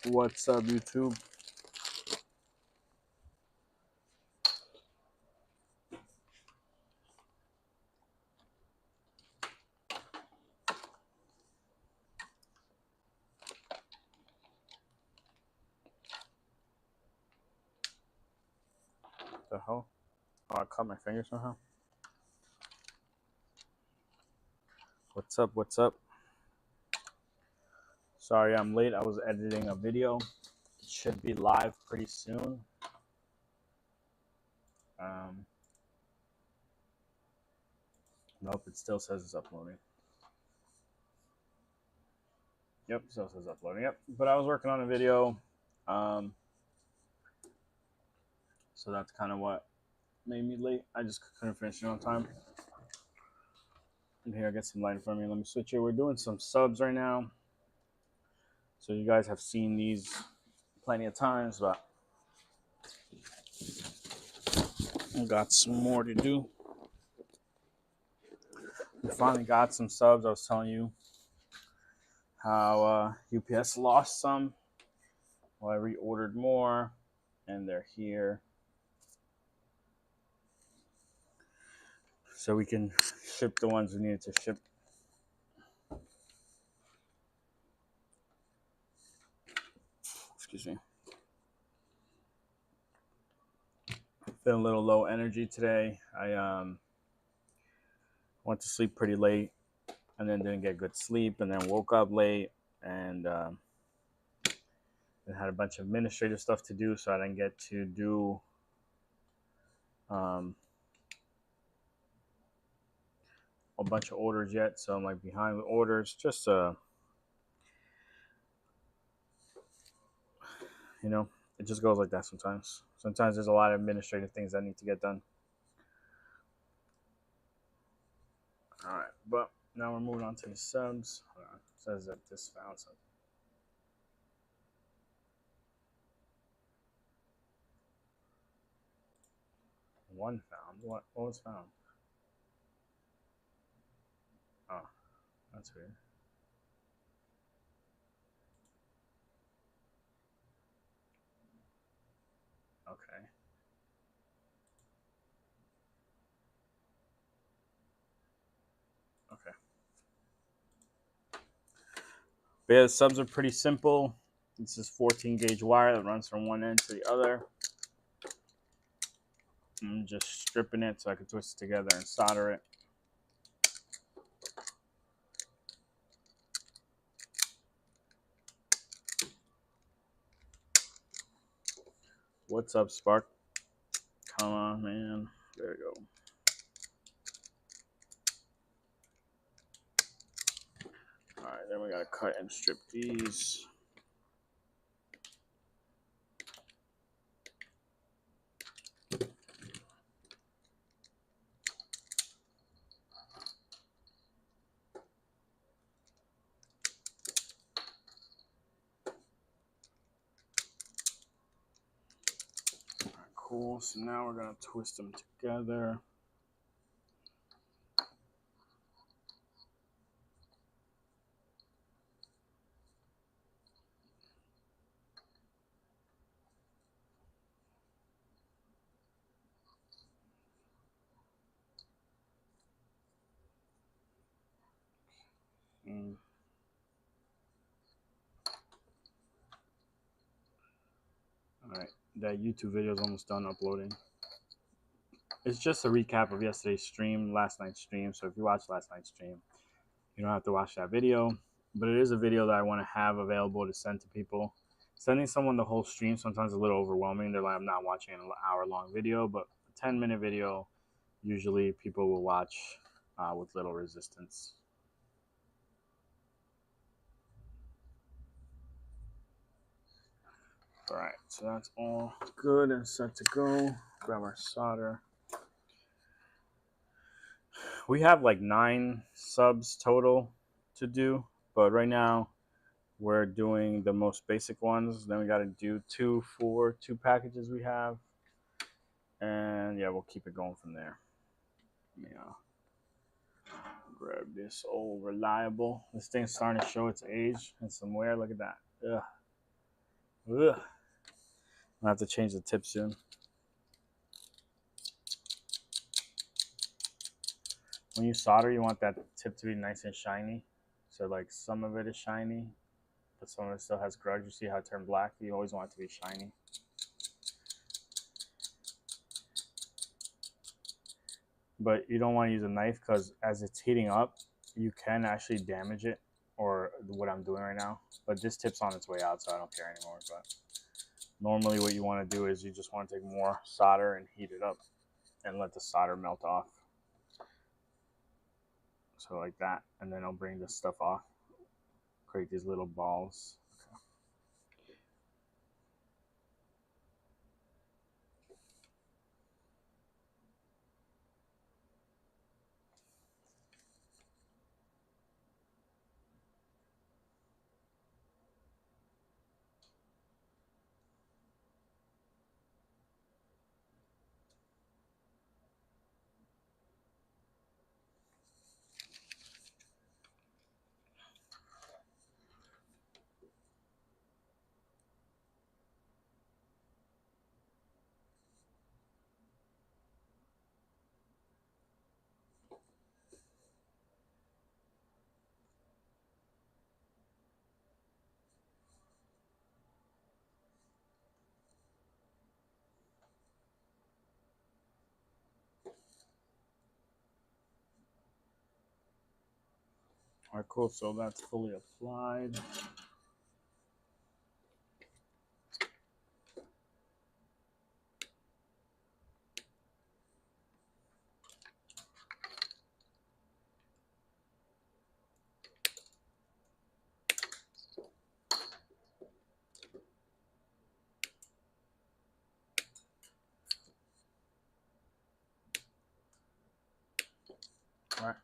What's up, YouTube? What the hell? Oh, I cut my finger somehow. What's up? What's up? Sorry I'm late. I was editing a video. It should be live pretty soon. Um, nope, it still says it's uploading. Yep, still says uploading. Yep, but I was working on a video. Um, so that's kind of what made me late. I just couldn't finish it on time. And here, I get some light in front of me. Let me switch it. We're doing some subs right now. So you guys have seen these plenty of times, but I got some more to do. We finally got some subs. I was telling you how UPS lost some. Well, I reordered more, and they're here. So we can ship the ones we needed to ship. Excuse me. Feeling a little low energy today. I went to sleep pretty late, and then didn't get good sleep, and then woke up late, and had a bunch of administrative stuff to do, so I didn't get to do a bunch of orders yet. So I'm like behind with orders. Just you know, it just goes like that sometimes. Sometimes there's a lot of administrative things that need to get done. All right, but now we're moving on to the subs. Hold on. It says that this found something. One found. What was found? Oh, that's weird. Okay. Okay. But yeah, the subs are pretty simple. This is 14 gauge wire that runs from one end to the other. I'm just stripping it so I can twist it together and solder it. What's up, Spark? Come on, man. There we go. All right, then we gotta cut and strip these. All right, cool. So now we're gonna twist them together. All right, that YouTube video is almost done uploading. It's just a recap of yesterday's stream, last night's stream. So if you watched last night's stream, you don't have to watch that video. But it is a video that I want to have available to send to people. Sending someone the whole stream sometimes is a little overwhelming. They're like, I'm not watching an hour-long video, but a 10-minute video, usually people will watch with little resistance. All right, so that's all good and set to go. Grab our solder. We have like 9 subs total to do, but right now we're doing the most basic ones. Then we got to do 2 for 2 packages we have, and yeah, we'll keep it going from there. Yeah, grab this old reliable. This thing's starting to show its age and some wear. Look at that. Ugh. Ugh. I have to change the tip soon. When you solder, you want that tip to be nice and shiny. So like some of it is shiny, but some of it still has grudge. You see how it turned black? You always want it to be shiny. But you don't want to use a knife because as it's heating up, you can actually damage it, or what I'm doing right now. But this tip's on its way out, so I don't care anymore. But normally what you want to do is you just want to take more solder and heat it up and let the solder melt off. So like that, and then I'll bring this stuff off, create these little balls. All right, cool. So that's fully applied. All right.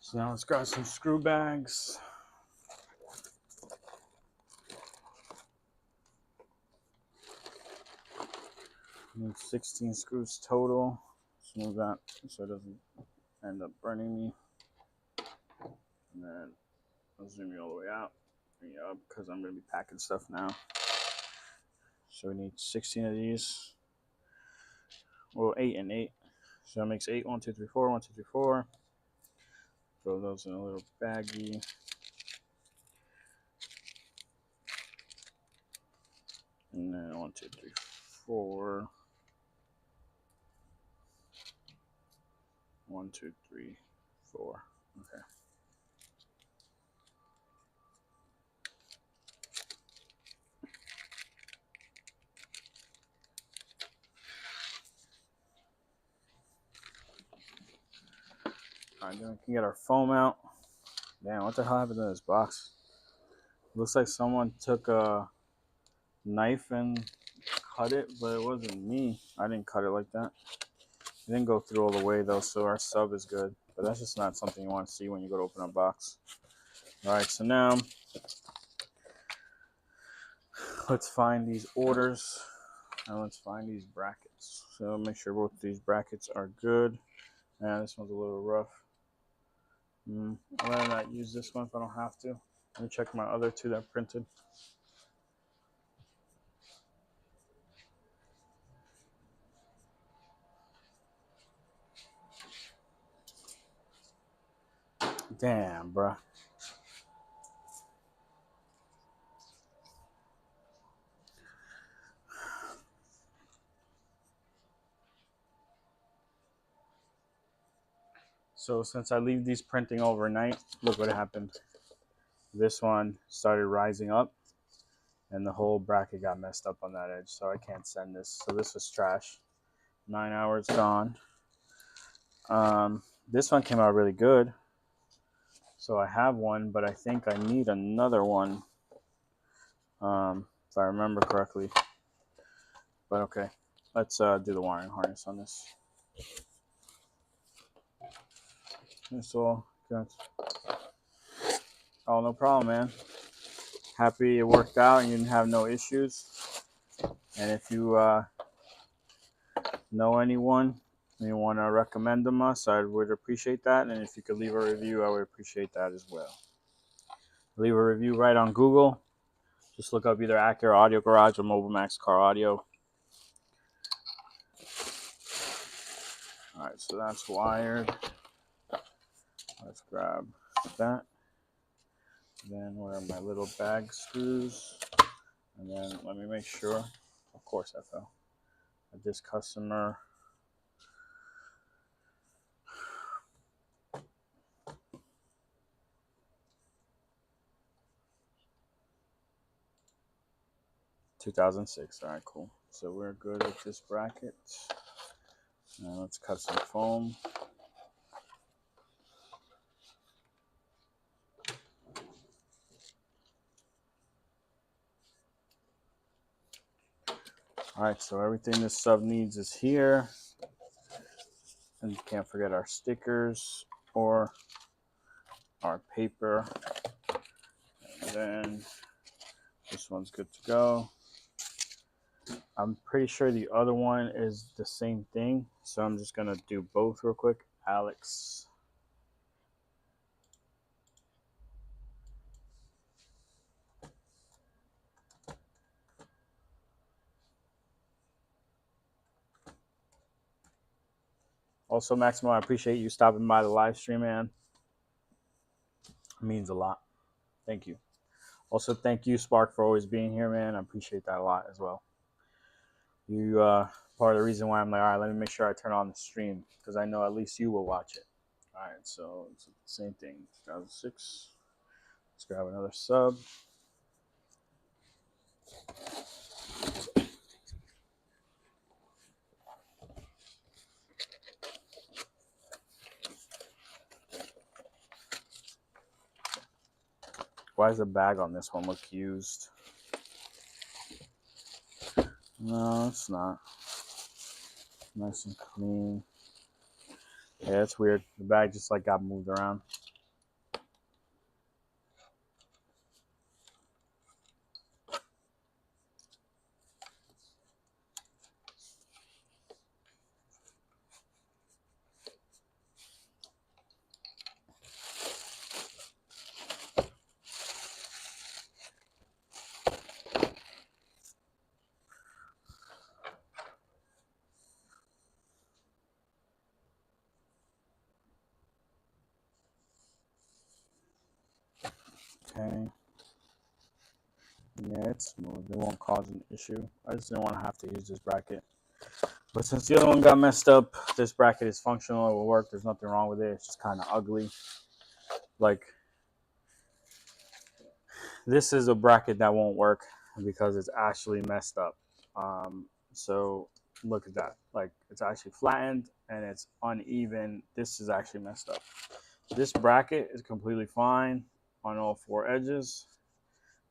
So now let's grab some screw bags. Need 16 screws total. Smooth that so it doesn't end up burning me. And then I'll zoom you all the way out. Bring you up because I'm going to be packing stuff now. So we need 16 of these. Well, 8 and 8. So that makes 8. 1, 2, 3, 4. 1, 2, 3, 4. Throw those in a little baggie. And then 1, 2, 3, 4. 1, 2, 3, 4. Okay. All right, then we can get our foam out. Damn, what the hell happened to this box? Looks like someone took a knife and cut it, but it wasn't me. I didn't cut it like that. It didn't go through all the way though, so our sub is good. But that's just not something you want to see when you go to open a box. All right, so now let's find these orders and let's find these brackets. So make sure both these brackets are good. Yeah, this one's a little rough. I'd rather not use this one if I don't have to. Let me check my other two that I printed. Damn, bruh. So since I leave these printing overnight, look what happened. This one started rising up and the whole bracket got messed up on that edge. So I can't send this. So this was trash. 9 hours gone. This one came out really good. So I have one, but I think I need another one. If I remember correctly. But okay, let's do the wiring harness on this. That's all good. Oh, no problem, man. Happy it worked out and you didn't have no issues. And if you know anyone and you want to recommend them us, I would appreciate that. And if you could leave a review, I would appreciate that as well. Leave a review right on Google. Just look up either Acura Audio Garage or Mobile Max Car Audio. All right, so that's wired. Let's grab that. Then where are my little bag screws? And then let me make sure. Of course I fell. That this customer. $2006. All right, cool. So we're good with this bracket. Now let's cut some foam. All right, so everything this sub needs is here. And you can't forget our stickers or our paper. And then this one's good to go. I'm pretty sure the other one is the same thing. So I'm just going to do both real quick. Alex. Also, Maximo, I appreciate you stopping by the live stream, man. It means a lot. Thank you. Also, thank you, Spark, for always being here, man. I appreciate that a lot as well. You part of the reason why I'm like, all right, let me make sure I turn on the stream because I know at least you will watch it. All right, so it's the same thing. 2006. Let's grab another sub. Why does the bag on this one look used? No, it's not. Nice and clean. Yeah, it's weird. The bag just like got moved around. Okay. Yeah, it's smooth. It won't cause an issue. I just didn't want to have to use this bracket. But since the other one got messed up, this bracket is functional. It will work. There's nothing wrong with it. It's just kind of ugly. Like, this is a bracket that won't work because it's actually messed up. So look at that. Like, it's actually flattened and it's uneven. This is actually messed up. This bracket is completely fine on all four edges.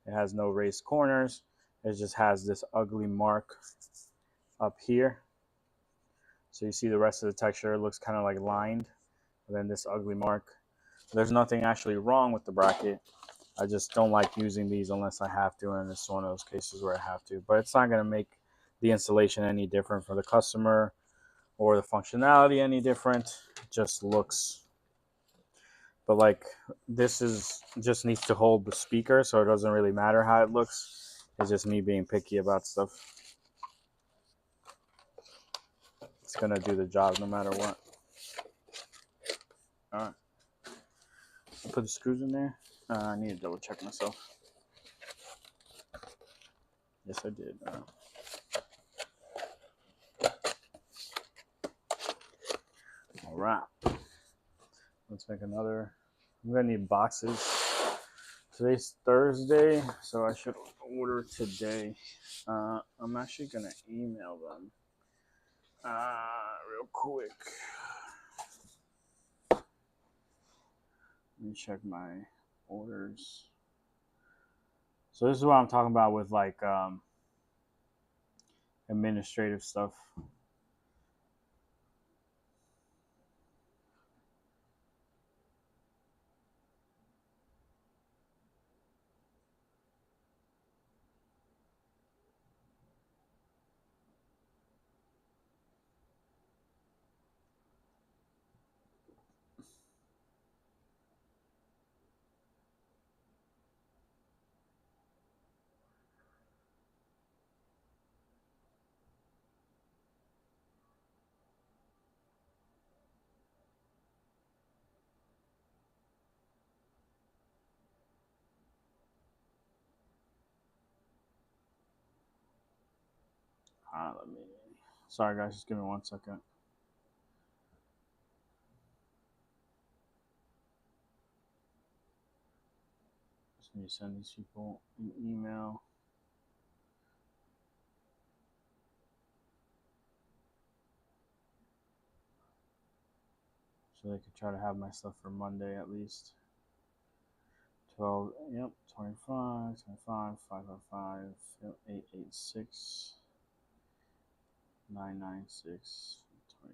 It has no raised corners. It just has this ugly mark up here. So you see the rest of the texture looks kind of like lined. And then this ugly mark. There's nothing actually wrong with the bracket. I just don't like using these unless I have to, and it's one of those cases where I have to. But it's not going to make the installation any different for the customer or the functionality any different. It just looks. But like, this is just needs to hold the speaker, so it doesn't really matter how it looks. It's just me being picky about stuff. It's going to do the job no matter what. All right. Put the screws in there. I need to double check myself. Yes, I did. All right. Let's make another. I'm going to need boxes. Today's Thursday, so I should order today. I'm actually going to email them real quick. Let me check my orders. So this is what I'm talking about with like administrative stuff. Let me. Sorry, guys. Just give me 1 second. Just need to send these people an email. So they could try to have my stuff for Monday at least. 12, yep, 25, 555, yep, 886, 996, 20.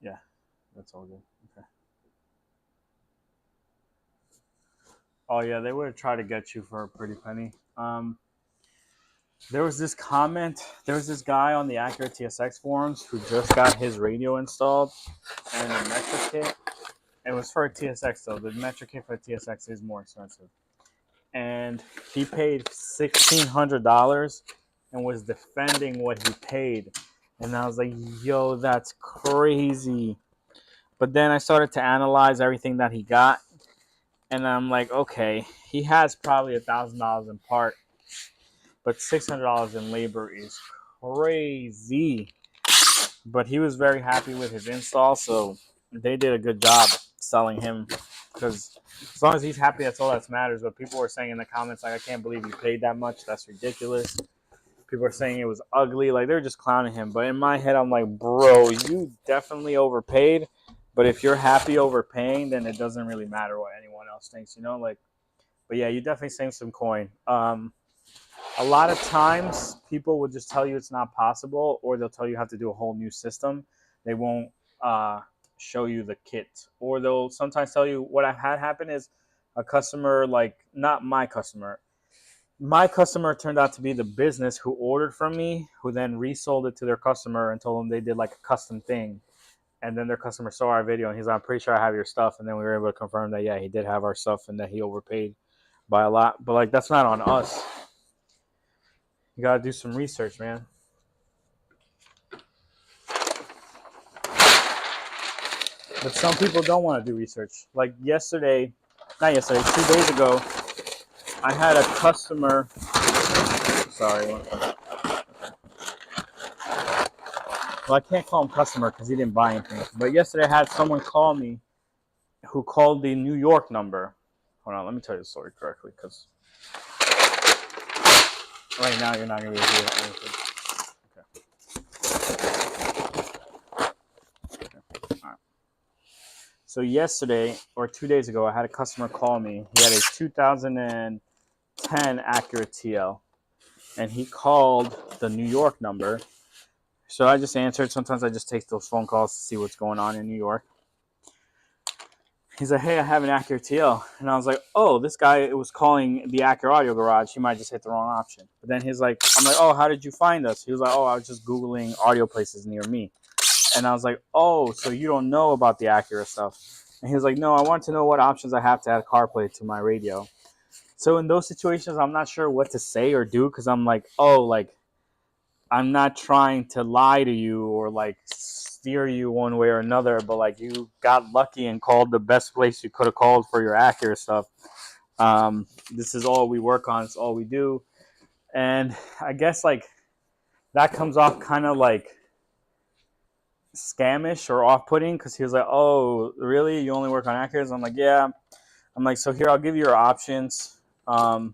Yeah, that's all good. Okay. Oh yeah, they would try to get you for a pretty penny. There was this comment. There was this guy on the Accurate TSX forums who just got his radio installed and a metric kit. It was for a TSX though. The metric kit for a TSX is more expensive, and he paid $1,600 and was defending what he paid. And I was like, "Yo, that's crazy." But then I started to analyze everything that he got, and I'm like, okay, he has probably $1,000 in part, but $600 in labor is crazy. But he was very happy with his install, so they did a good job selling him, because as long as he's happy, that's all that matters. But people were saying in the comments, like, I can't believe you paid that much. That's ridiculous. People are saying it was ugly. Like, they're just clowning him. But in my head, I'm like, bro, you definitely overpaid. But if you're happy overpaying, then it doesn't really matter what anyone else thinks, you know? Like, but yeah, you definitely saved some coin. A lot of times, people will just tell you it's not possible, or they'll tell you have to do a whole new system. They won't show you the kit, or they'll sometimes tell you what I had happen is a customer, like, not my customer. My customer turned out to be the business who ordered from me, who then resold it to their customer and told them they did like a custom thing. And then their customer saw our video and he's like, I'm pretty sure I have your stuff. And then we were able to confirm that, yeah, he did have our stuff and that he overpaid by a lot. But like, that's not on us. You got to do some research, man. But some people don't want to do research. Like not yesterday, 2 days ago, I had a customer. Sorry. Well, I can't call him customer because he didn't buy anything. But yesterday I had someone call me who called the New York number. Hold on, let me tell you the story correctly, because right now you're not going to be able to hear anything. Okay. All right. So yesterday, or 2 days ago, I had a customer call me. He had a 2010 Acura TL, and he called the New York number. So I just answered. Sometimes I just take those phone calls to see what's going on in New York. He's like, hey, I have an Acura TL. And I was like, oh, this guy was calling the Acura Audio Garage. He might just hit the wrong option. But then I'm like, oh, how did you find us? He was like, oh, I was just Googling audio places near me. And I was like, oh, so you don't know about the Acura stuff. And he was like, no, I want to know what options I have to add CarPlay to my radio. So in those situations, I'm not sure what to say or do, because I'm like, oh, like, I'm not trying to lie to you or like steer you one way or another, but like, you got lucky and called the best place you could have called for your Acura stuff. This is all we work on. It's all we do. And I guess like that comes off kind of like scamish or off-putting, because he was like, oh, really? You only work on Acuras? I'm like, yeah. I'm like, so here, I'll give you your options. So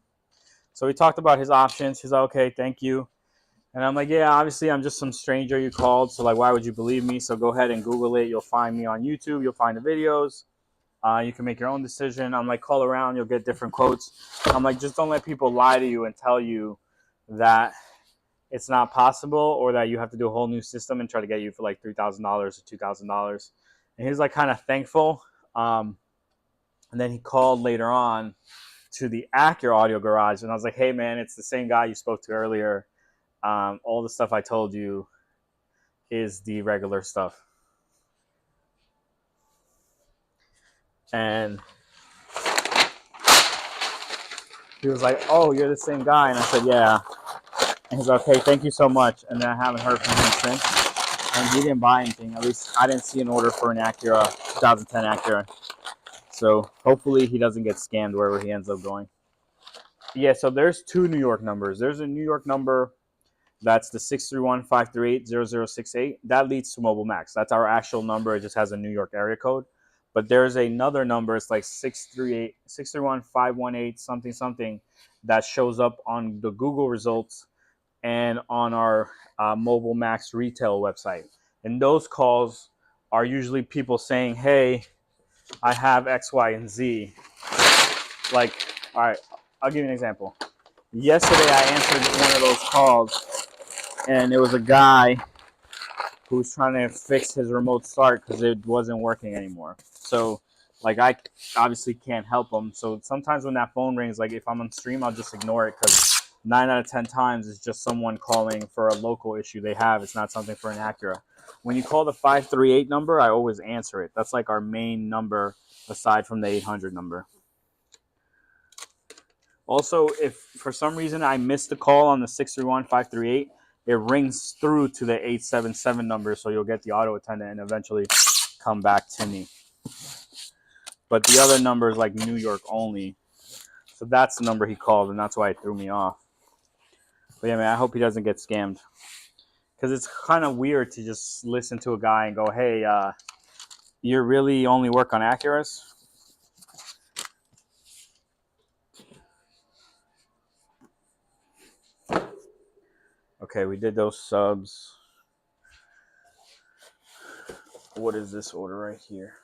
we talked about his options. He's like, okay, thank you. And I'm like, yeah, obviously I'm just some stranger you called, so like, why would you believe me? So go ahead and Google it. You'll find me on YouTube. You'll find the videos. You can make your own decision. I'm like, call around. You'll get different quotes. I'm like, just don't let people lie to you and tell you that it's not possible, or that you have to do a whole new system and try to get you for like $3,000 or $2,000. And he was like kind of thankful. And then he called later on to the Acura Audio Garage, and I was like, hey man, it's the same guy you spoke to earlier. All the stuff I told you is the regular stuff. And he was like, oh, you're the same guy? And I said, yeah. And he's like, okay, thank you so much. And then I haven't heard from him since. And he didn't buy anything. At least I didn't see an order for an Acura, 2010 Acura. So hopefully he doesn't get scammed wherever he ends up going. Yeah, so there's two New York numbers. There's a New York number that's the 631-538-0068. That leads to Mobile Max. That's our actual number. It just has a New York area code. But there's another number. It's like 631-518 something something that shows up on the Google results and on our Mobile Max retail website. And those calls are usually people saying, hey, I have X, Y, and Z. Like, all right, I'll give you an example. Yesterday, I answered one of those calls, and it was a guy who was trying to fix his remote start because it wasn't working anymore. So, like, I obviously can't help him. So sometimes when that phone rings, like if I'm on stream, I'll just ignore it because 9 out of 10 times it's just someone calling for a local issue they have. It's not something for an Acura. When you call the 538 number, I always answer it. That's like our main number aside from the 800 number. Also, if for some reason I missed the call on the 631-538, it rings through to the 877 number, so you'll get the auto attendant and eventually come back to me. But the other number is like New York only. So that's the number he called, and that's why it threw me off. But yeah, man, I hope he doesn't get scammed. Because it's kind of weird to just listen to a guy and go, hey, you really only work on Acuras? Okay, we did those subs. What is this order right here?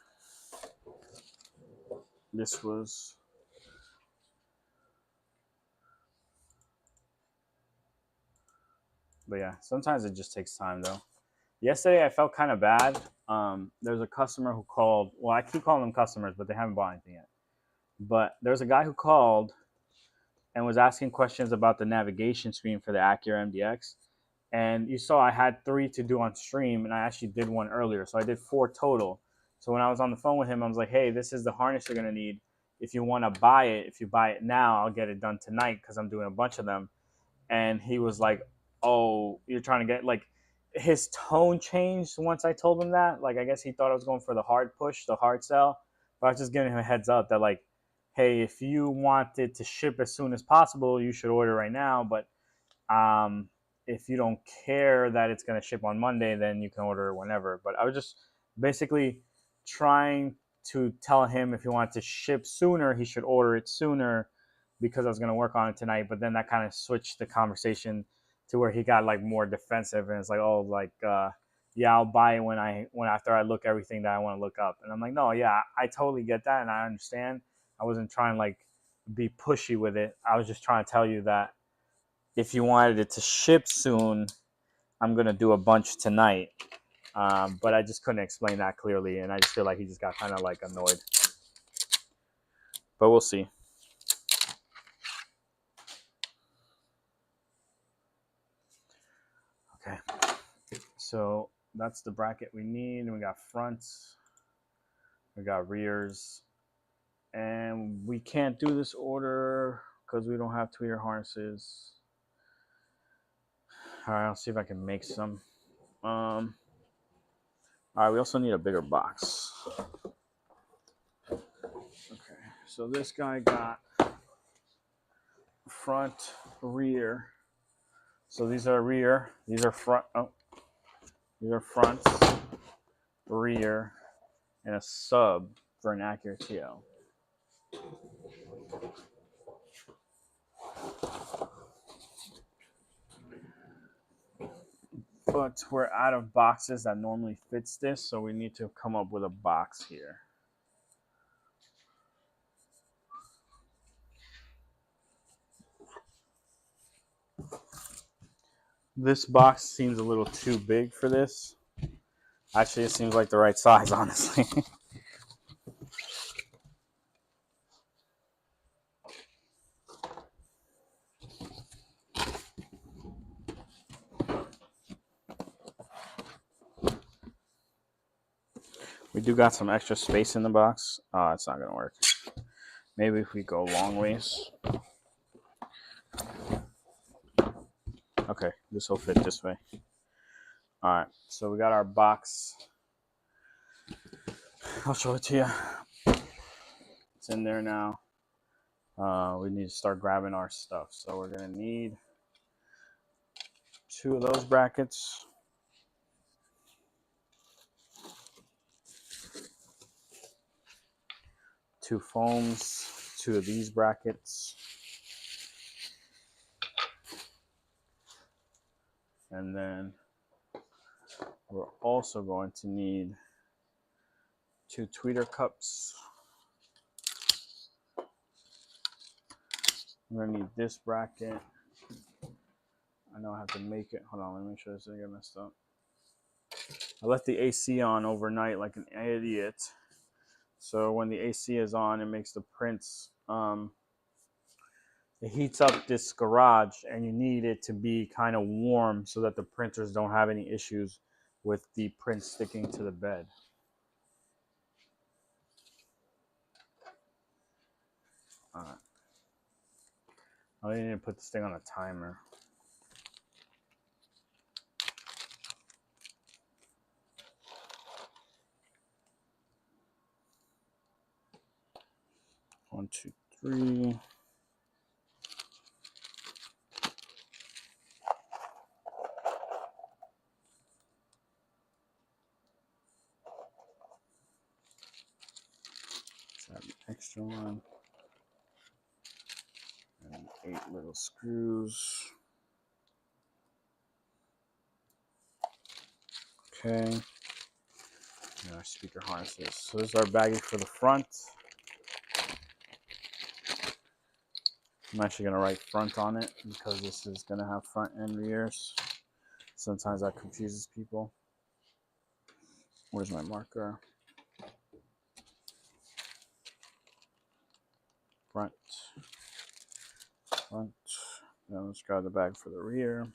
This was... But yeah, sometimes it just takes time, though. Yesterday, I felt kind of bad. There's a customer who called. Well, I keep calling them customers, but they haven't bought anything yet. But there's a guy who called and was asking questions about the navigation screen for the Acura MDX. And you saw I had 3 to do on stream, and I actually did one earlier. So I did 4 total. So when I was on the phone with him, I was like, hey, this is the harness you're going to need. If you want to buy it, if you buy it now, I'll get it done tonight because I'm doing a bunch of them. And he was like, oh, you're trying to get, like, his tone changed once I told him that. Like, I guess he thought I was going for the hard push, the hard sell. But I was just giving him a heads up that, like, hey, if you want it to ship as soon as possible, you should order right now. But if you don't care that it's going to ship on Monday, then you can order whenever. But I was just basically trying to tell him if he wanted to ship sooner, he should order it sooner because I was going to work on it tonight. But then that kind of switched the conversation to where he got like more defensive and it's like, oh, like, yeah, I'll buy it when after I look everything that I want to look up. And I'm like, no, yeah, I totally get that. And I understand. I wasn't trying to like be pushy with it. I was just trying to tell you that if you wanted it to ship soon, I'm going to do a bunch tonight. But I just couldn't explain that clearly. And I just feel like he just got kind of like annoyed. But we'll see. Okay. So that's the bracket we need. And we got fronts. We got rears. And we can't do this order because we don't have tweeter harnesses. All right, I'll see if I can make some. All right, we also need a bigger box. Okay, so this guy got front, rear. So these are rear. These are front. Oh, these are fronts, rear, and a sub for an Acura TL. But we're out of boxes that normally fits this, so we need to come up with a box here. This box seems a little too big for this. Actually, it seems like the right size, honestly. We do got some extra space in the box. Oh, it's not going to work. Maybe if we go long ways. Okay, this will fit this way. All right, so we got our box. I'll show it to you. brackets in there now. We need to start grabbing our stuff. So we're going to need 2 of those brackets. Two foams, 2 of these brackets. And then we're also going to need 2 tweeter cups. We're gonna need this bracket. I know I have to make it. Hold on, let me make sure this doesn't get messed up. I left the AC on overnight like an idiot. So when the AC is on, it makes the prints, it heats up this garage, and you need it to be kind of warm so that the printers don't have any issues with the print sticking to the bed. All right. I need to put this thing on a timer. One, two, three. Let's add an extra one. And 8 little screws. Okay. And our speaker harnesses. So this is our baggie for the front. I'm actually going to write front on it because this is going to have front and rears. Sometimes that confuses people. Where's my marker? Front. Front. Now let's grab the bag for the rear.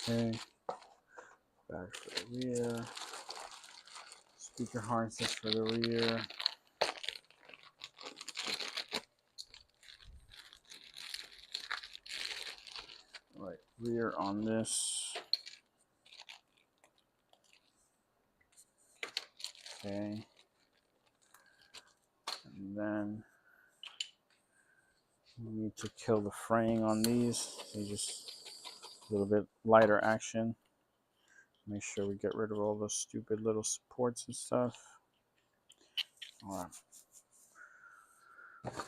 Okay. Bag for the rear. Speaker harnesses for the rear. Right, rear on this. Okay. And then we need to kill the fraying on these. So just a little bit lighter action. Make sure we get rid of all those stupid little supports and stuff. All right.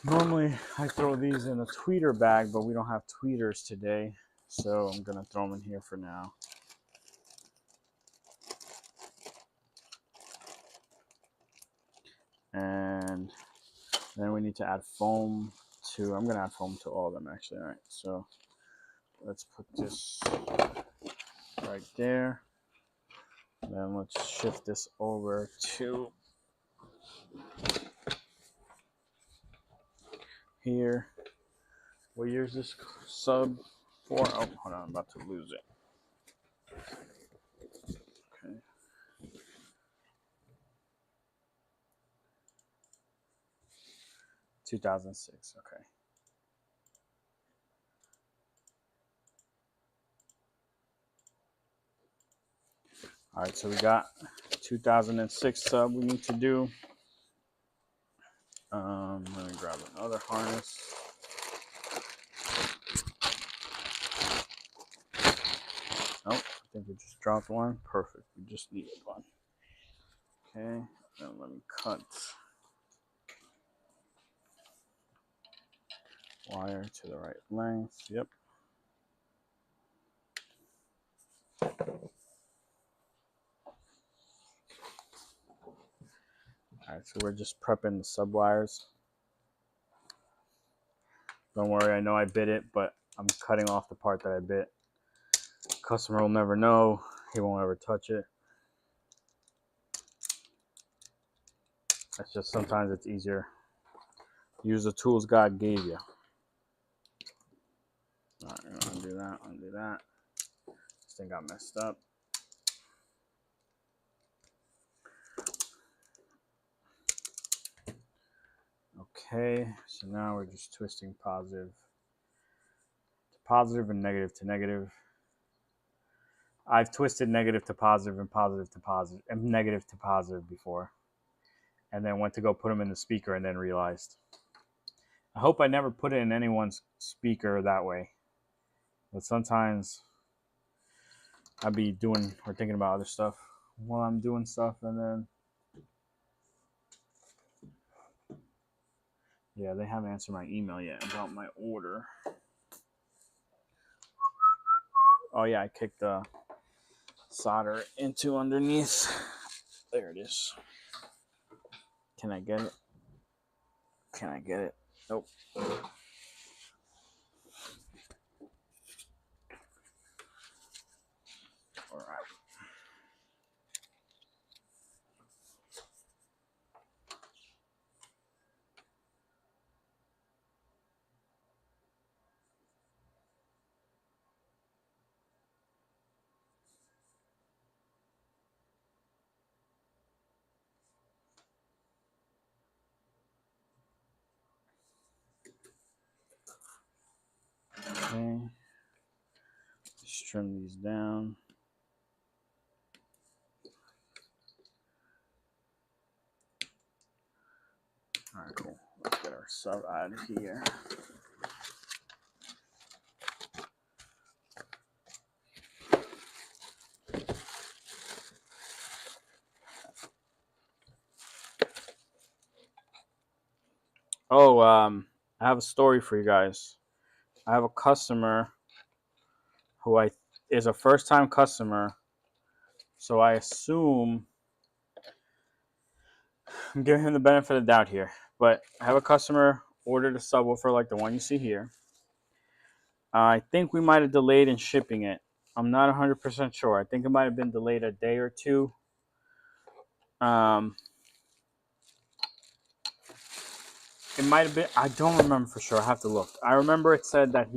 Normally I throw these in a tweeter bag, but we don't have tweeters today, so I'm gonna throw them in here for now. And then we need to add foam to, I'm gonna add foam to all of them actually. All right, so let's put this right there. Then let's shift this over to here. What year is this sub for? Oh, hold on, I'm about to lose it. Okay. $2006, okay. All right, so we got 2006 sub we need to do. Let me grab another harness. Oh, I think we just dropped one. Perfect, we just needed one. Okay, then let me cut wire to the right length. Yep. All right, so we're just prepping the sub wires. Don't worry, I know I bit it, but I'm cutting off the part that I bit. Customer will never know. He won't ever touch it. That's just, sometimes it's easier. Use the tools God gave you. All right, undo that, undo that. thing got messed up. Okay, so now we're just twisting positive to positive and negative to negative. I've twisted negative to positive and positive to positive and negative to positive before, and then went to go put them in the speaker and then realized. I hope I never put it in anyone's speaker that way, but sometimes I'd be doing or thinking about other stuff while I'm doing stuff, and then yeah, they haven't answered my email yet about my order. Oh yeah, I kicked the solder into underneath. There it is. Can I get it? Can I get it? Nope. All right. Okay. Just trim these down. All right, cool. Let's get our sub out of here. Oh, I have a story for you guys. I have a customer who is a first-time customer, so I assume I'm giving him the benefit of the doubt here. But I have a customer ordered a subwoofer like the one you see here. I think we might have delayed in shipping it. I'm not 100% sure. I think it might have been delayed a day or two. It might have been. I don't remember for sure. I have to look. I remember it said that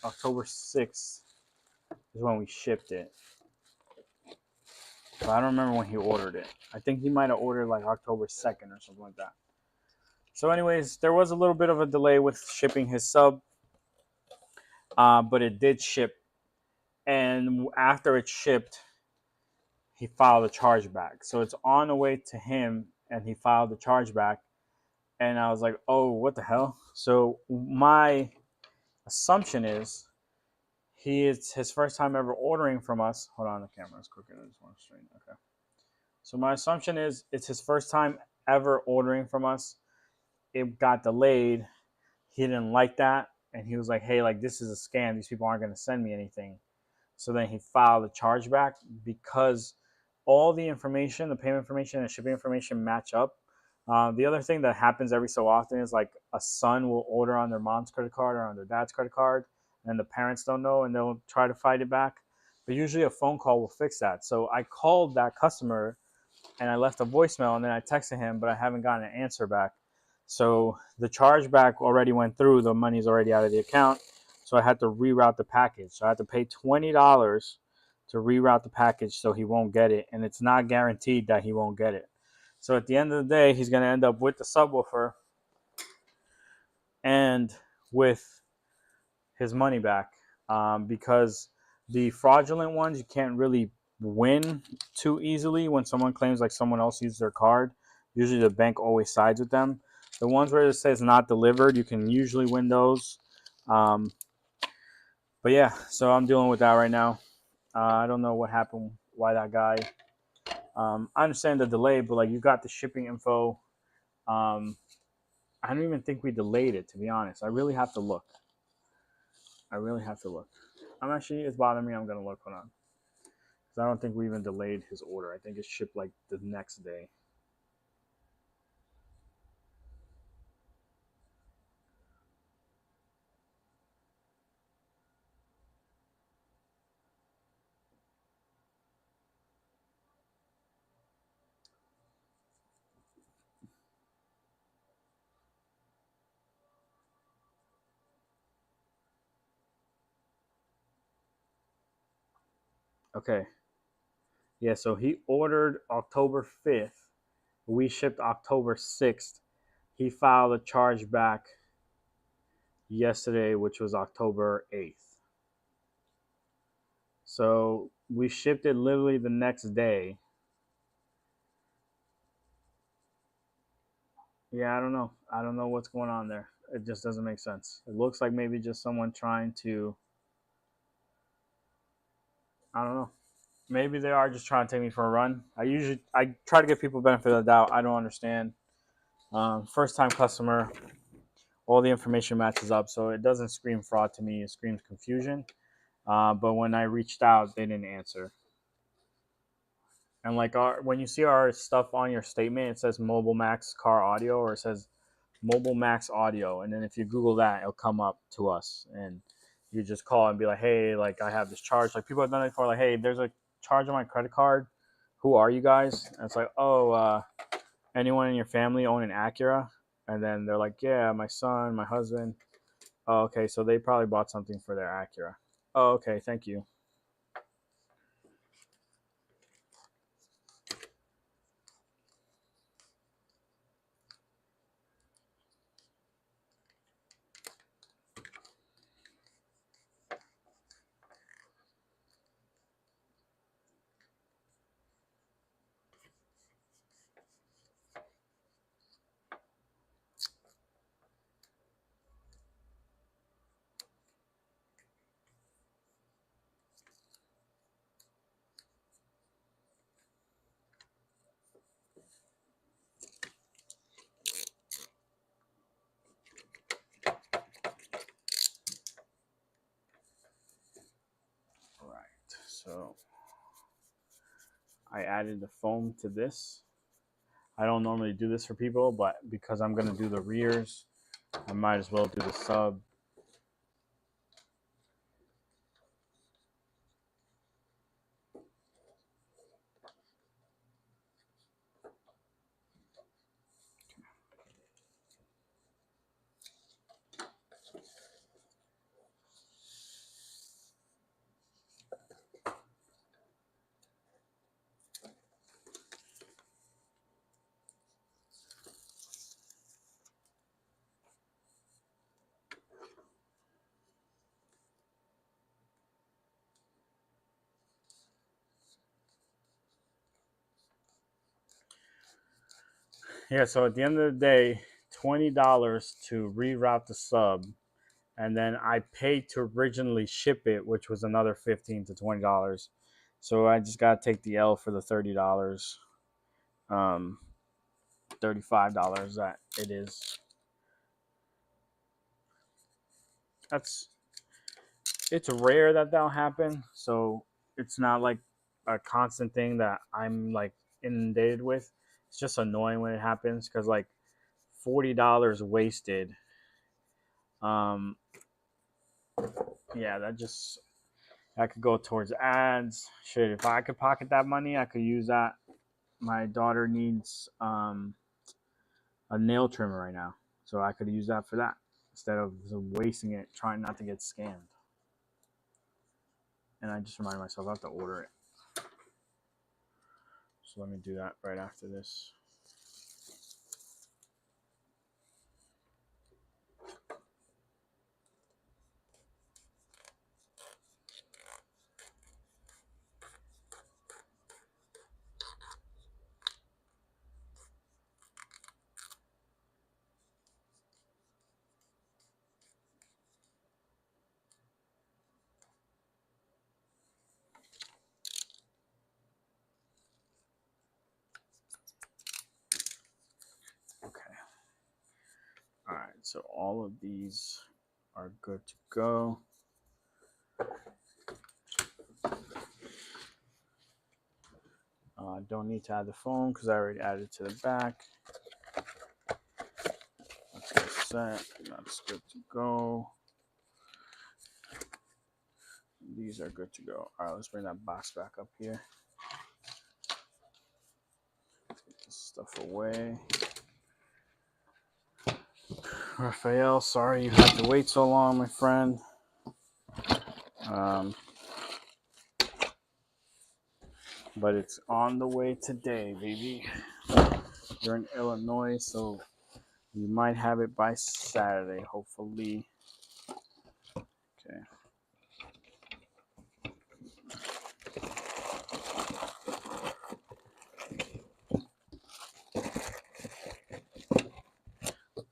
October 6th is when we shipped it. But I don't remember when he ordered it. I think he might have ordered like October 2nd or something like that. So anyways, there was a little bit of a delay with shipping his sub. But it did ship. And after it shipped, he filed a chargeback. So it's on the way to him, and he filed the chargeback. And I was like, oh, what the hell? So my assumption is it's his first time ever ordering from us. Hold on, the camera's crooked. I just want to straighten. Okay. So my assumption is it's his first time ever ordering from us. It got delayed. He didn't like that. And he was like, hey, like this is a scam. These people aren't going to send me anything. So then he filed a chargeback because all the information, the payment information and shipping information match up. The other thing that happens every so often is like a son will order on their mom's credit card or on their dad's credit card, and the parents don't know and they'll try to fight it back. But usually a phone call will fix that. So I called that customer and I left a voicemail, and then I texted him, but I haven't gotten an answer back. So the chargeback already went through. The money's already out of the account. So I had to reroute the package. So I had to pay $20 to reroute the package so he won't get it. And it's not guaranteed that he won't get it. So at the end of the day, he's going to end up with the subwoofer and with his money back, because the fraudulent ones, you can't really win too easily when someone claims like someone else used their card. Usually the bank always sides with them. The ones where it says not delivered, you can usually win those. But yeah, so I'm dealing with that right now. I don't know what happened, why that guy. I understand the delay, but like you got the shipping info. I don't even think we delayed it, to be honest. I really have to look. It's bothering me. I'm going to look. Hold on. Because I don't think we even delayed his order. I think it shipped like the next day. Okay. Yeah, so he ordered October 5th. We shipped October 6th. He filed a chargeback yesterday, which was October 8th. So we shipped it literally the next day. Yeah, I don't know. I don't know what's going on there. It just doesn't make sense. It looks like maybe just someone trying to, I don't know. Maybe they are just trying to take me for a run. I try to give people benefit of the doubt. I don't understand. First time customer, all the information matches up, so it doesn't scream fraud to me. It screams confusion. But when I reached out, they didn't answer. And like when you see our stuff on your statement, it says Mobile Max Car Audio, or it says Mobile Max Audio, and then if you Google that, it'll come up to us, and you just call and be like, hey, like I have this charge. Like people have done it before, like, hey, there's a charge on my credit card. Who are you guys? And it's like, oh, anyone in your family own an Acura? And then they're like, yeah, my son, my husband. Oh, okay, so they probably bought something for their Acura. Oh, okay, thank you. All right, so I added the foam to this. I don't normally do this for people, but because I'm going to do the rears, I might as well do the sub. Yeah, so at the end of the day, $20 to reroute the sub, and then I paid to originally ship it, which was another $15 to $20. So I just gotta take the L for the $30, $35 that it is. That's it's rare that that'll happen, so it's not like a constant thing that I'm like inundated with. It's just annoying when it happens because like $40 wasted. Um, yeah, that could go towards ads. Shit, if I could pocket that money, I could use that. My daughter needs a nail trimmer right now, so I could use that for that instead of wasting it trying not to get scammed. And I just reminded myself I have to order it. So let me do that right after this. Okay. All right. So all of these are good to go. Don't need to add the phone because I already added it to the back. Let's get set. That's good to go. These are good to go. All right, let's bring that box back up here. Get this stuff away. Raphael, sorry you had to wait so long, my friend. but it's on the way today, baby. You're in Illinois, so you might have it by Saturday, hopefully. Okay.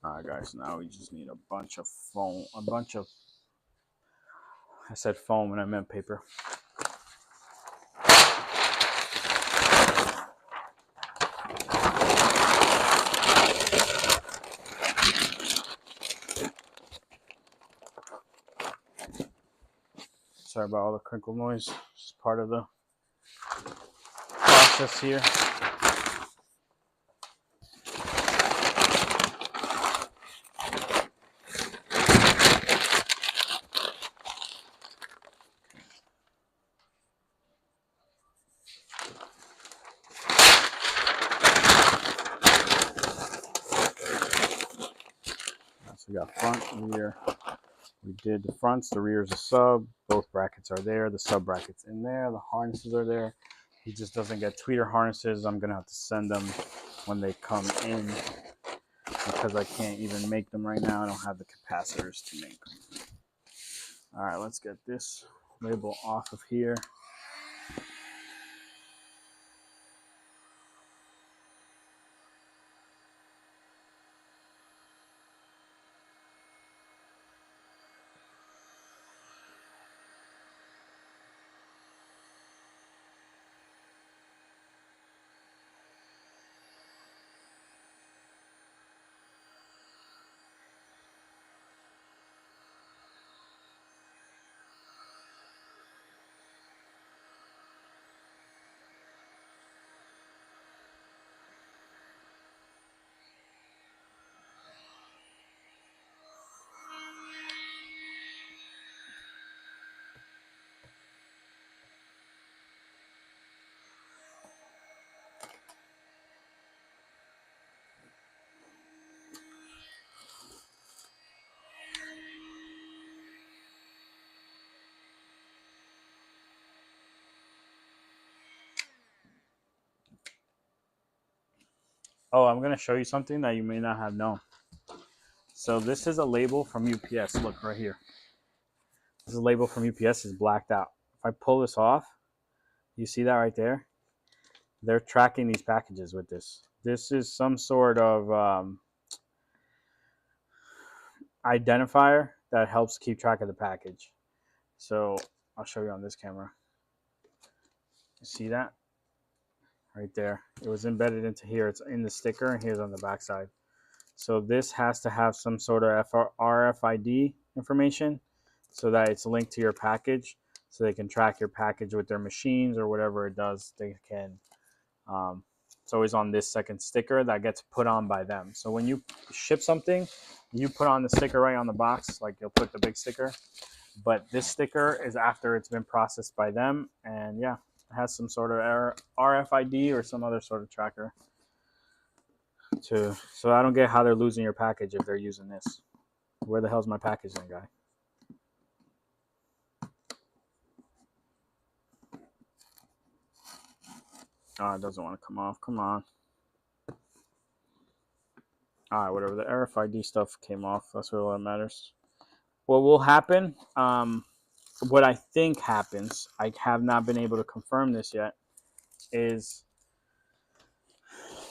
All right, guys. Now we just need a bunch of foam. I said foam and I meant paper. Sorry about all the crinkle noise. It's part of the process here. So we got front, rear. We did the fronts, the rear is a sub. Both brackets are there. The sub bracket's in there. The harnesses are there. He just doesn't get tweeter harnesses. I'm going to have to send them when they come in because I can't even make them right now. I don't have the capacitors to make them. All right, let's get this label off of here. Oh, I'm going to show you something that you may not have known. So this is a label from UPS. Look right here. This is a label from UPS. Is blacked out. If I pull this off, you see that right there? They're tracking these packages with this. This is some sort of identifier that helps keep track of the package. So I'll show you on this camera. You see that? Right there. It was embedded into here. It's in the sticker, and here's on the back side. So this has to have some sort of RFID information so that it's linked to your package, so they can track your package with their machines or whatever it does. They can. It's always on this second sticker that gets put on by them. So when you ship something, you put on the sticker right on the box, like you'll put the big sticker. But this sticker is after it's been processed by them, and yeah, it has some sort of RFID or some other sort of tracker. So I don't get how they're losing your package if they're using this. Where the hell's my package then, guy? Oh, it doesn't want to come off. Come on. All right, whatever. The RFID stuff came off. That's what all that matters. What will happen, what I think happens, I have not been able to confirm this yet, is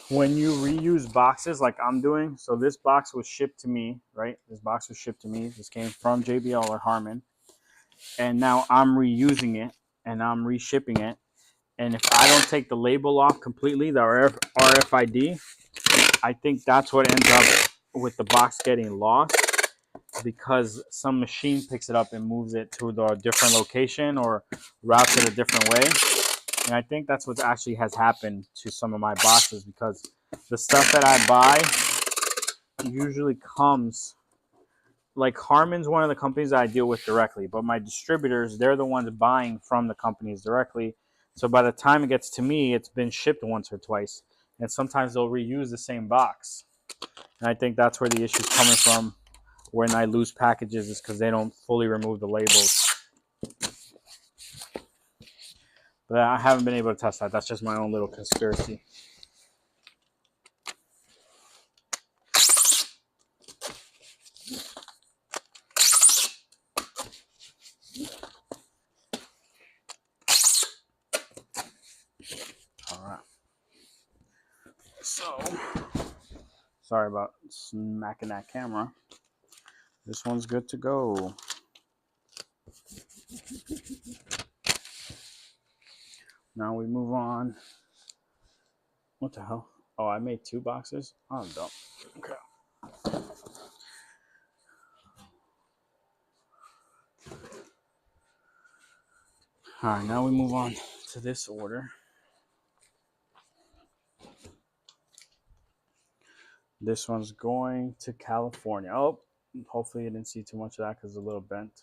when you reuse boxes like I'm doing. So this box was shipped to me, right? This box was shipped to me. This came from JBL or Harman. And now I'm reusing it and I'm reshipping it. And if I don't take the label off completely, the RFID, I think that's what ends up with the box getting lost, because some machine picks it up and moves it to a different location or routes it a different way. And I think that's what actually has happened to some of my boxes, because the stuff that I buy usually comes, like Harman's one of the companies that I deal with directly, but my distributors, they're the ones buying from the companies directly. So by the time it gets to me, it's been shipped once or twice. And sometimes they'll reuse the same box. And I think that's where the issue's coming from when I lose packages, is because they don't fully remove the labels. But I haven't been able to test that. That's just my own little conspiracy. All right. So, sorry about smacking that camera. This one's good to go. Now we move on. What the hell? Oh, I made 2 boxes? Oh, I'm dumb. Okay. All right, now we move on to this order. This one's going to California. Oh, hopefully you didn't see too much of that because it's a little bent.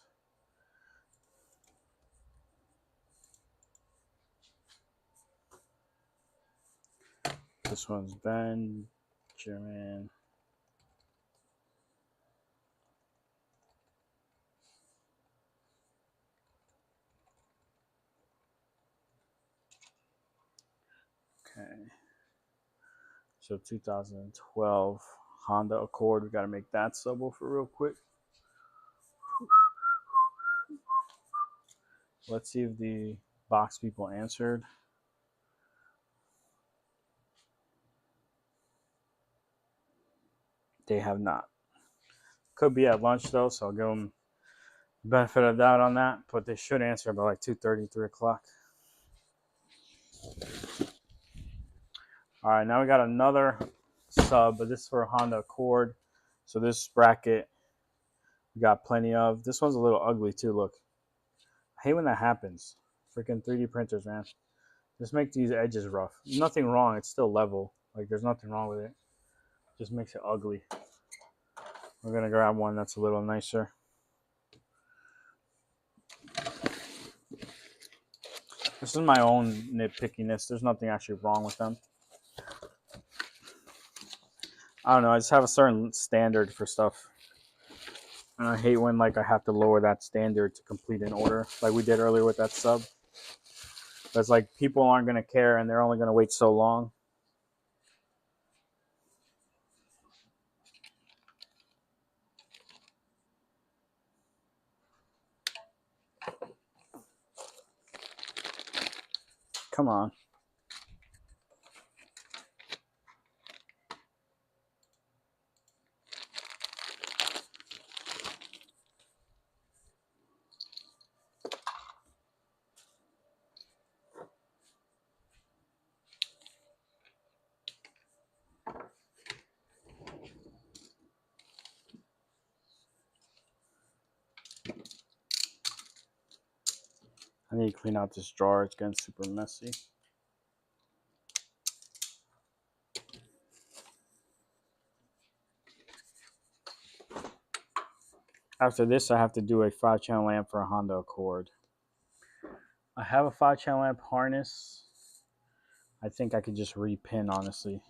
This one's Benjamin. Okay. So 2012 Honda Accord. We got to make that subwoofer real quick. Let's see if the box people answered. They have not. Could be at lunch though, so I'll give them the benefit of the doubt on that. But they should answer by like 2:30, 3 o'clock. All right, now we got another sub, but this is for a Honda Accord. So this bracket we got plenty of. This one's a little ugly too. Look, I hate when that happens. Freaking 3D printers, man. Just make these edges rough. Nothing wrong. It's still level. Like there's nothing wrong with it. Just makes it ugly. We're gonna grab one that's a little nicer. This is my own nitpickiness. There's nothing actually wrong with them. I don't know. I just have a certain standard for stuff. And I hate when like I have to lower that standard to complete an order like we did earlier with that sub. That's like people aren't going to care and they're only going to wait so long. Come on. I need to clean out this drawer. It's getting super messy. After this, I have to do a 5-channel lamp for a Honda Accord. I have a 5-channel lamp harness. I think I could just repin, honestly,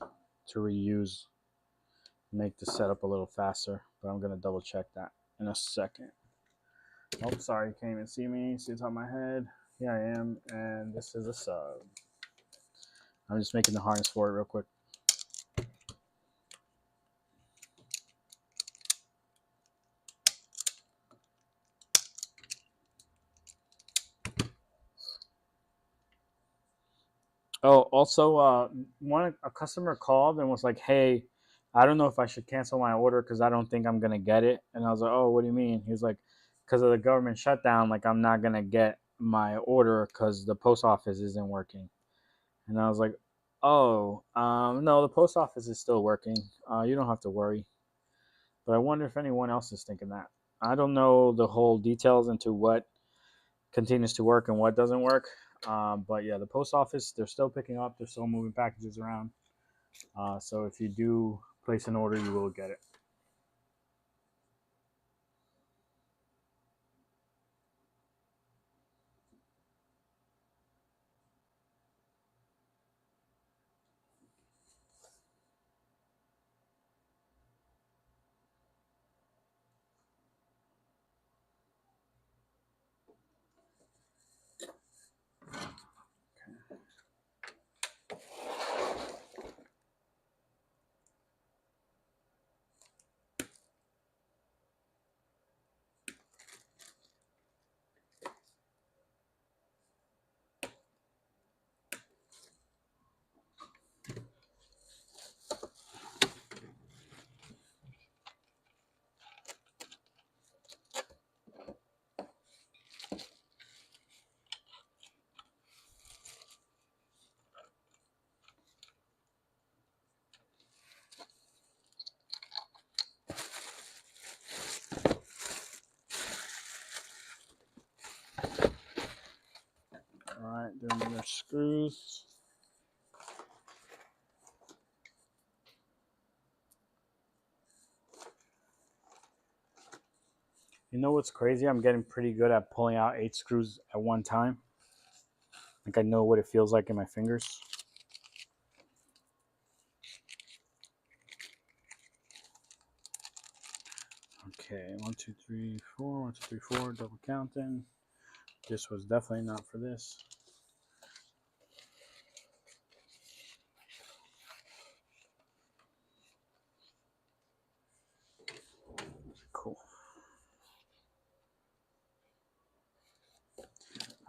to reuse, make the setup a little faster. But I'm going to double check that in a second. Oh, sorry, you can't even see me. See the top of my head. Here I am, and this is a sub. I'm just making the harness for it real quick. Oh, also, a customer called and was like, "Hey, I don't know if I should cancel my order because I don't think I'm gonna get it." And I was like, "Oh, what do you mean?" He was like, "Because of the government shutdown, like I'm not gonna get my order because the post office isn't working." And I was like, "Oh, no, the post office is still working. You don't have to worry." But I wonder if anyone else is thinking that. I don't know the whole details into what continues to work and what doesn't work. But yeah, the post office, they're still picking up. They're still moving packages around. So if you do place an order, you will get it. more screws. You know what's crazy? I'm getting pretty good at pulling out 8 screws at one time. Like I know what it feels like in my fingers. Okay, 1, 2, 3, 4. 1, 2, 3, 4. Double counting. This was definitely not for this. Cool.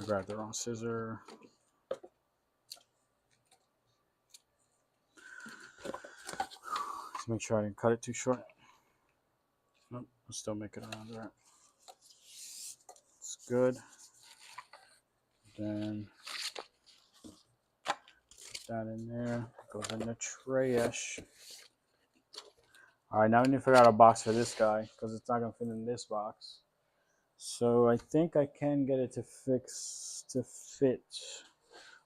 I grabbed the wrong scissor. Let's make sure I didn't cut it too short. Nope, I'll still make it around there. It's good. Then put that in there. Goes in the trash. Alright, now we need to figure out a box for this guy because it's not going to fit in this box. So I think I can get it to fit.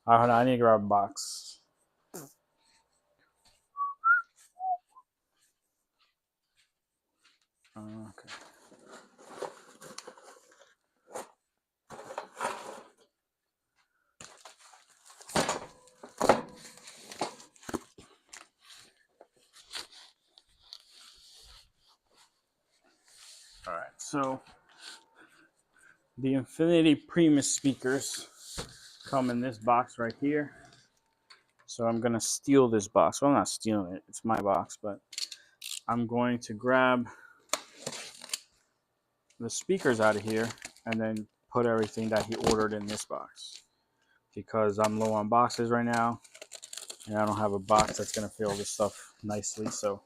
Alright, hold on, I need to grab a box. Okay. Alright, so the Infinity Primus speakers come in this box right here. So I'm going to steal this box. Well, I'm not stealing it. It's my box, but I'm going to grab the speakers out of here and then put everything that he ordered in this box because I'm low on boxes right now and I don't have a box that's going to fill this stuff nicely. So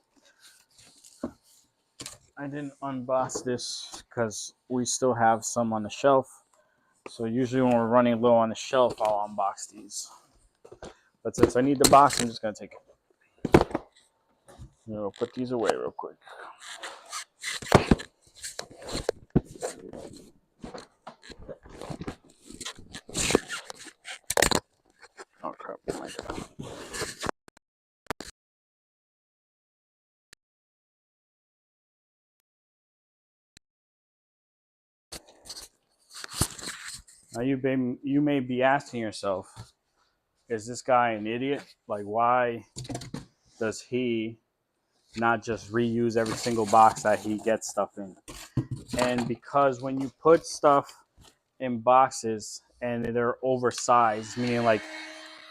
I didn't unbox this because we still have some on the shelf. So usually when we're running low on the shelf, I'll unbox these. But since I need the box, I'm just going to take it. We'll put these away real quick. Oh crap, my God. Now you may be asking yourself, is this guy an idiot? Like, why does he not just reuse every single box that he gets stuff in? And because when you put stuff in boxes and they're oversized, meaning like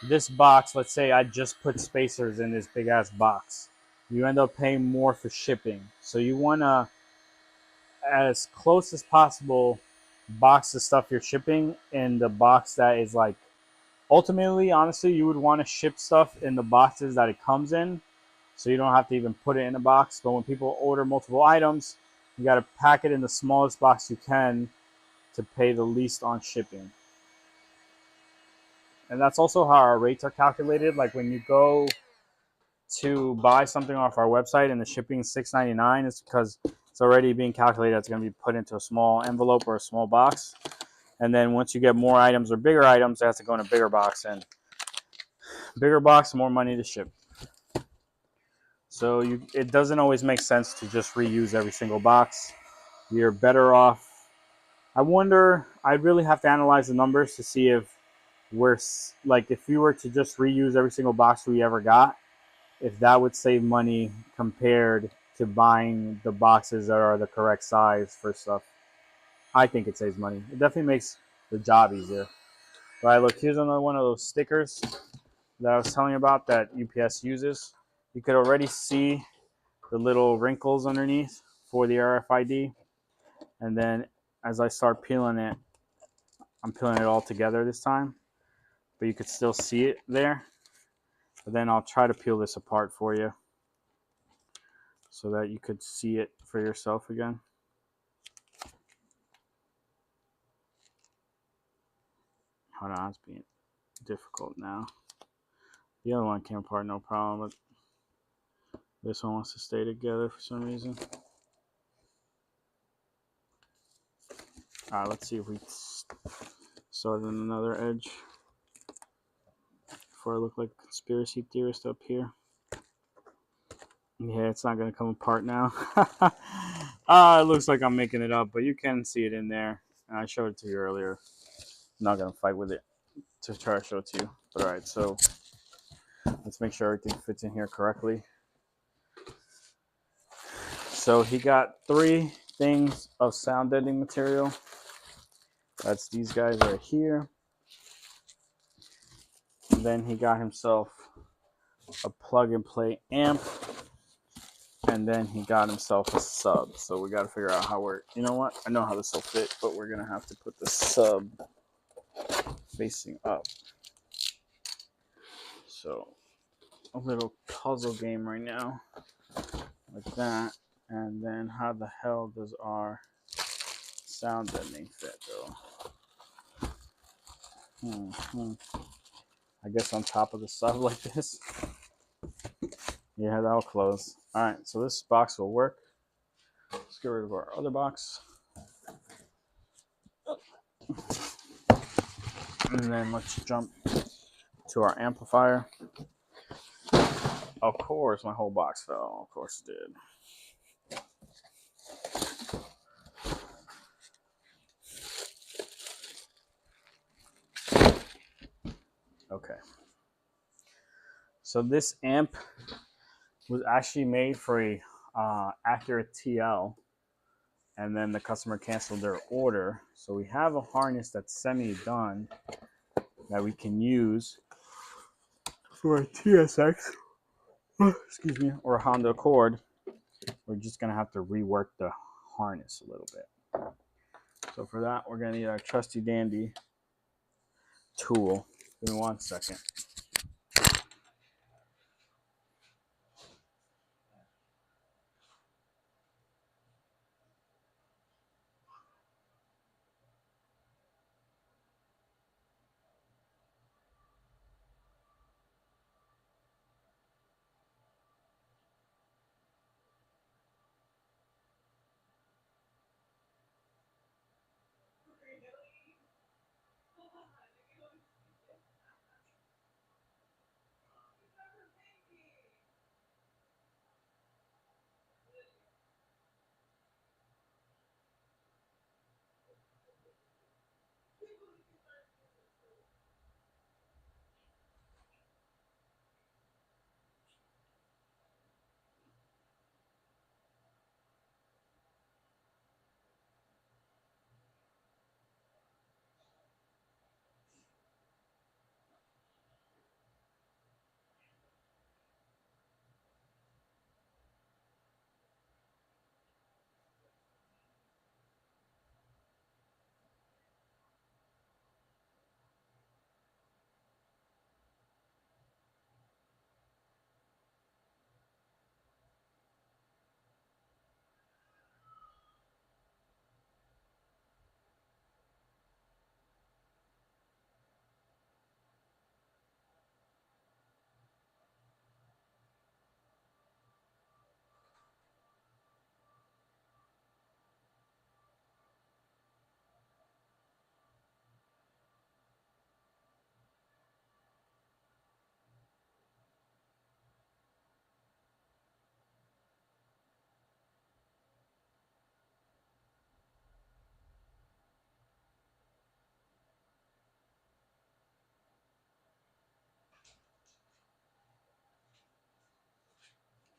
this box, let's say I just put spacers in this big ass box, you end up paying more for shipping. So you want to, as close as possible, box the stuff you're shipping in the box that is like, ultimately, honestly, you would want to ship stuff in the boxes that it comes in, so you don't have to even put it in a box. But when people order multiple items, you got to pack it in the smallest box you can to pay the least on shipping. And that's also how our rates are calculated. Like when you go to buy something off our website and the shipping is $6.99, it's because it's already being calculated. It's going to be put into a small envelope or a small box. And then once you get more items or bigger items, it has to go in a bigger box. And bigger box, more money to ship. So it doesn't always make sense to just reuse every single box. You're better off. I wonder, I'd really have to analyze the numbers to see if if we were to just reuse every single box we ever got, if that would save money compared to buying the boxes that are the correct size for stuff. I think it saves money. It definitely makes the job easier. All right, look, here's another one of those stickers that I was telling you about that UPS uses. You could already see the little wrinkles underneath for the RFID. And then as I start peeling it, I'm peeling it all together this time, but you could still see it there. But then I'll try to peel this apart for you so that you could see it for yourself again. Hold on, it's being difficult now. The other one came apart no problem, but this one wants to stay together for some reason. All right, let's see if we start on another edge. before I look like a conspiracy theorist up here. Yeah, it's not going to come apart now. It looks like I'm making it up, but you can see it in there. I showed it to you earlier. I'm not going to fight with it to try to show it to you. But all right, so let's make sure everything fits in here correctly. So he got 3 things of sound deadening material. That's these guys right here. And then he got himself a plug and play amp. And then he got himself a sub. So we got to figure out how we're, you know what? I know how this will fit, but we're going to have to put the sub facing up. So a little puzzle game right now, like that. And then how the hell does our sound deadening fit though? I guess on top of the sub like this. Yeah, that'll close. All right, so this box will work. Let's get rid of our other box. And then let's jump to our amplifier. Of course, my whole box fell. Of course it did. Okay. So this amp was actually made for a Acura TL, and then the customer canceled their order. So we have a harness that's semi-done that we can use for a TSX, excuse me, or a Honda Accord. We're just gonna have to rework the harness a little bit. So for that, we're gonna need our trusty dandy tool. Give me 1 second.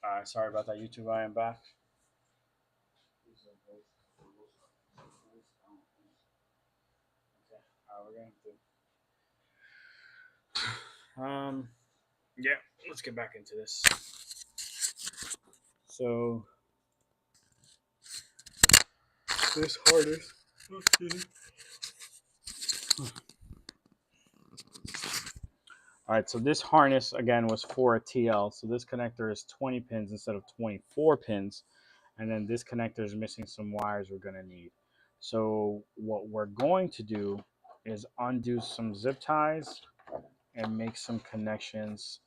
All right, sorry about that, YouTube. I am back. Okay, we're going to. Yeah, let's get back into this. So this harness. All right, so this harness again was for a TL. So this connector is 20 pins instead of 24 pins. And then this connector is missing some wires we're gonna need. So what we're going to do is undo some zip ties and make some connections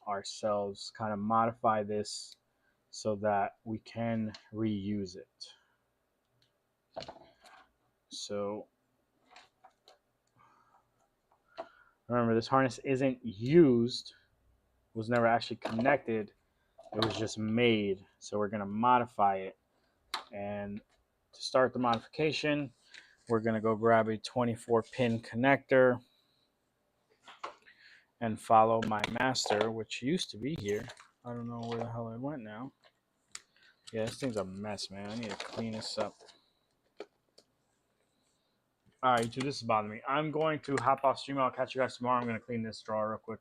ourselves, kind of modify this so that we can reuse it. So Remember, this harness isn't used, was never actually connected. It was just made. So we're going to modify it. And to start the modification, we're going to go grab a 24-pin connector and follow my master, which used to be here. I don't know where the hell it went now. Yeah, this thing's a mess, man. I need to clean this up. All right, YouTube, this is bothering me. I'm going to hop off stream. I'll catch you guys tomorrow. I'm going to clean this drawer real quick.